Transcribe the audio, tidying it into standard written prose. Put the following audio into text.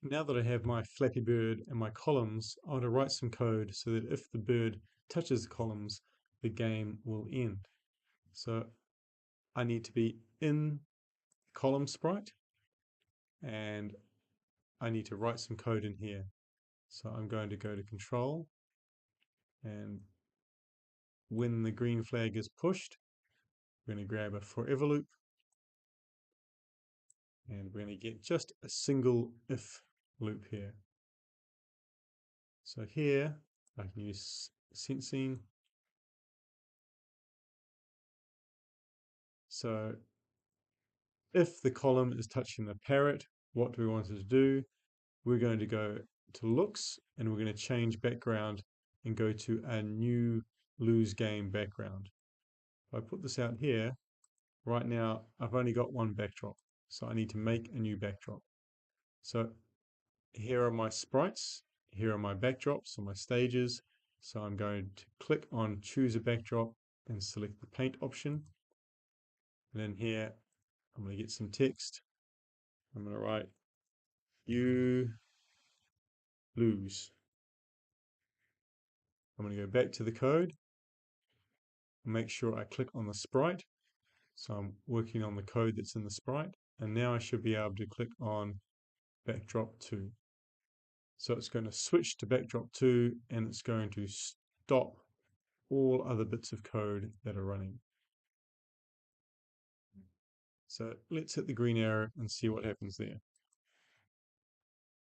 Now that I have my Flappy Bird and my columns, I want to write some code so that if the bird touches the columns, the game will end. So I need to be in column sprite and I need to write some code in here. So I'm going to go to control, and when the green flag is pushed, we're going to grab a forever loop and we're going to get just a single if loop here. So here I can use sensing. So if the column is touching the parrot, what do we want it to do? We're going to go to looks and we're going to change background and go to a new lose game background. If I put this out here, right now I've only got one backdrop, so I need to make a new backdrop. So here are my sprites, here are my backdrops or my stages. So I'm going to click on choose a backdrop and select the paint option. And then here I'm going to get some text. I'm going to write you lose. I'm going to go back to the code and make sure I click on the sprite. So I'm working on the code that's in the sprite. And now I should be able to click on backdrop 2. So it's going to switch to backdrop 2 and it's going to stop all other bits of code that are running. So let's hit the green arrow and see what happens there.